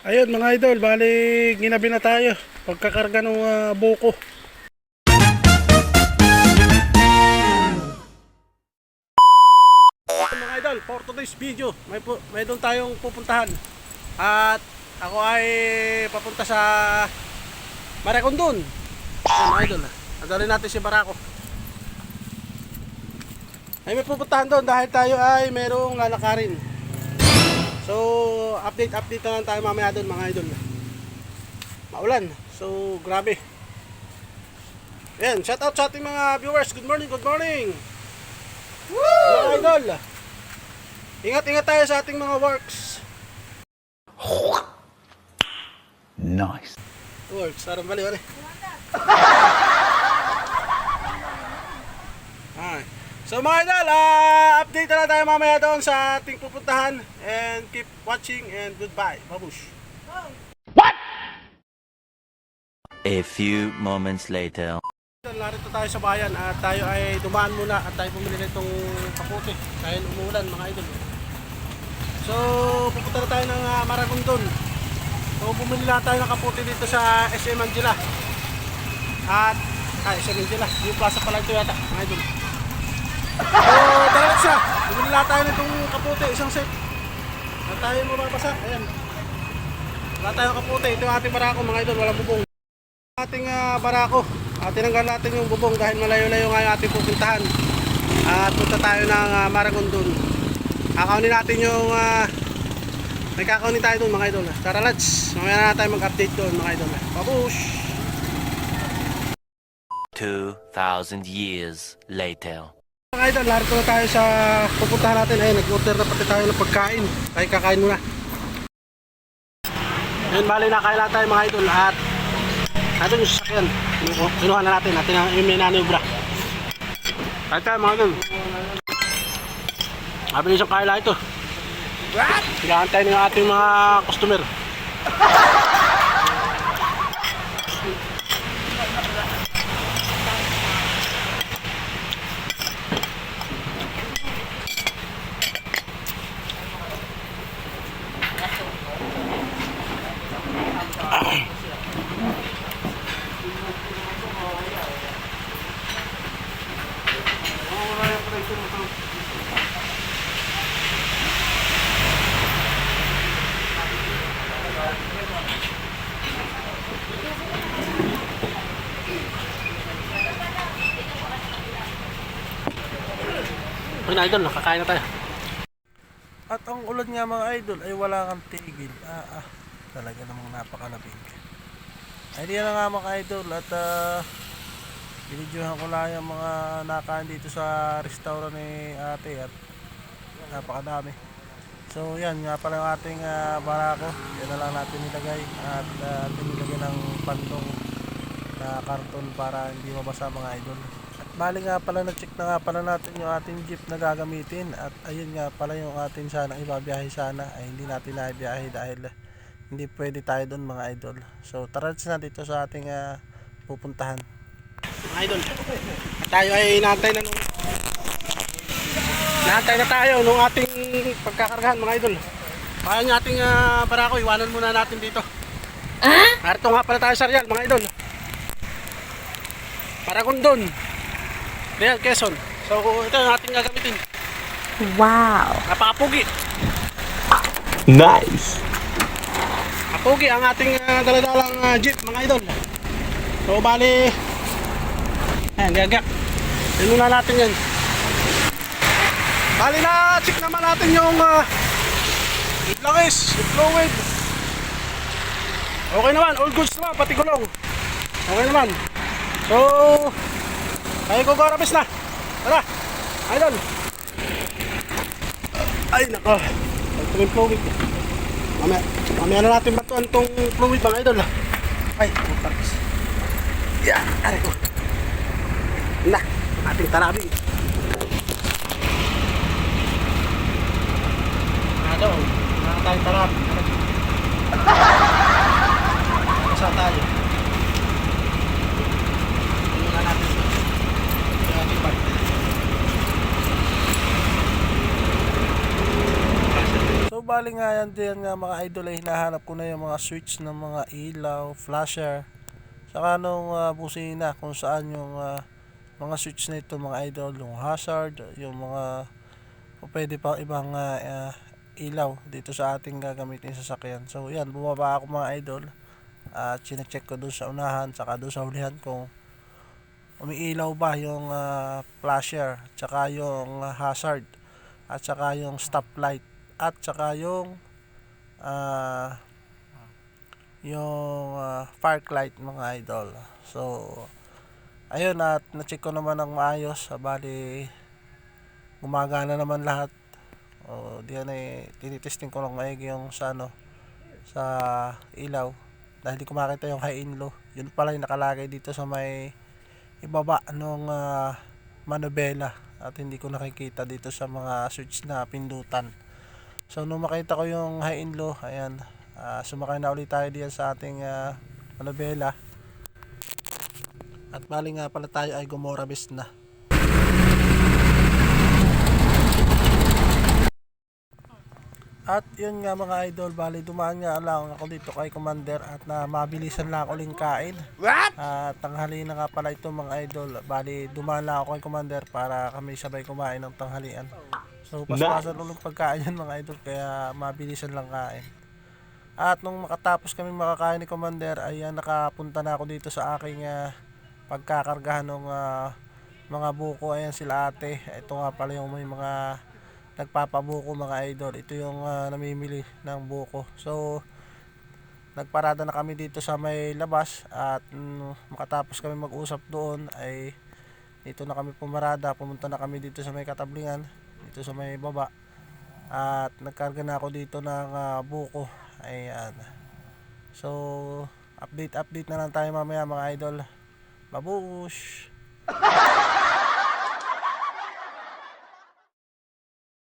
Ayun mga idol, bali ginabi na tayo pagkakarga ng buko. Mga idol, for today's video, may doon tayong pupuntahan. At ako ay papunta sa Maragondon. Ayun mga idol, adalhin natin si Barako. Ay may pupuntahan doon dahil tayo ay merong lalakarin. So, update na lang tayo mamaya doon mga idol. Maulan. So, grabe. Ayan, shout out sa ating mga viewers. Good morning, good morning. Woo! Mga idol. Ingat tayo sa ating mga works. Nice. Works, sarang bali. Ay. So mga idol, update na lang tayo mamaya doon sa ating pupuntahan. And keep watching and goodbye. Babush. What? A few moments later. Narito tayo sa bayan at tayo ay dumaan muna at tayo bumili nitong kaputi dahil umulan mga idol. So pupunta na tayo ng Maragondon. So bumili lang tayo ng kaputi dito sa SM Angela. At SM Angela, yung plaza pala ito yata mga idol. So dalawa siya, bumili lang tayo nitong kaputi, isang set. At tayo mababasa, ayan. Wala tayong kaputi, ito yung ating barako mga idol, walang bubong. Ating barako, tinanggal natin yung bubong dahil malayo-layo nga yung ating pupuntahan. At punta tayo ng Maragondon. Kakaunin natin yung may kakaunin tayo doon mga idol. Tara lads, mamaya na tayo mag-update doon mga idol. Babush! 2,000 years later. Mga idol, larito na tayo sa pupuntahan natin. Ayun, nag-order na pati tayo ng pagkain. Ay, kakain muna. Ayun, bali na kain lang tayo mga idol. At natin yung sasakyan. Kinuha na natin. Natin ang minanubra. Kain tayo mga idol. Mabilis ang kain lang ito. Pinahantay ng ating mga customer. Mga idol, nakakain na tayo. At ang ulan nga mga idol ay wala kang tigil. Talaga namang napakalabing. Ay di na nga mga idol at binidyohan ko lang yung mga nakain dito sa restaurant ni ate at napakadami. So yan nga pala yung ating barako. Yan na lang natin nilagay at nilagay ng pantong na karton para hindi mabasa mga idol. Bali nga pala na-check na nga pala natin yung ating jeep na gagamitin at ayun nga pala yung ating sana ibabiyahe sana ay hindi natin naibiyahe dahil hindi pwede tayo doon mga idol. So tara na dito sa ating pupuntahan. Mga idol, at tayo ay inaantay na tayo nung ating pagkakargahan mga idol. Kaya yung ating barako, iwanan muna natin dito. Narito nga pala tayo sa Real mga idol. Maragondon, Real Quezon. So ito yung ating gagamitin. Wow! Napakapugi. Nice. Kapugi ang ating daladalang jeep mga idol. So bali, ayan, gagak. Tinuna natin yan. Bali na check naman natin yung langis, yung fluid. Okay naman, all goods naman, pati gulong. Okay naman. So, tayo ko garabis na. Tara, idol. Ay, nako. Ito yung fluid. Mamaya na natin batuan tong fluid mga idol. Ay, magparkis. Yan, aray ko. Na, ating tarabing. Doon, tayong tarabing. Saan tayo? Tingnan natin. Yung ating bag. So bali nga yan din nga mga idol ay hinahanap ko na yung mga switch ng mga ilaw, flasher, saka nung busina kung saan yung mga switch na ito mga idol, yung hazard, yung mga o pwede pa ibang ilaw dito sa ating gagamitin sa sasakyan. So yan, bumaba ako mga idol at chinecheck ko doon sa unahan saka doon sa hulihan kung umiilaw ba yung flasher, tsaka yung hazard, at saka yung stoplight, at saka yung park light mga idol. So ayun, at na-check ko naman ng maayos. Bali gumagana naman lahat. O diyan ay tinitesting ko lang maigi yung sa ilaw dahil di ko makita yung high and low. Yun pala yung nakalagay dito sa may ibaba nung manubela at hindi ko nakikita dito sa mga switch na pindutan. So nung makita ko yung high and low, ayan, sumakay na ulit tayo diyan sa ating manubela. At bali nga pala tayo ay Gomorabis na. At yun nga mga idol, bali dumaan nga lang ako dito kay Commander at na mabilisan lang ako uling kain. At tanghali na nga pala ito mga idol. Bali dumaan lang ako kay Commander para kami sabay kumain ng tanghalian. So paspasan uling pagkain yan mga idol, kaya mabilisan lang kain. At nung makatapos kami makakain ni Commander, ay nakapunta na ako dito sa aking pagkakargahan ng mga buko. Ayan sila ate. Ito nga pala yung may mga nagpapabuko mga idol. Ito yung namimili ng buko. So nagparada na kami dito sa may labas at makatapos kami mag-usap doon ay dito na kami pumarada. Pumunta na kami dito sa may katablingan, dito sa may baba, at nagkarga na ako dito ng buko. Ayan. So update na lang tayo mamaya mga idol. Babush!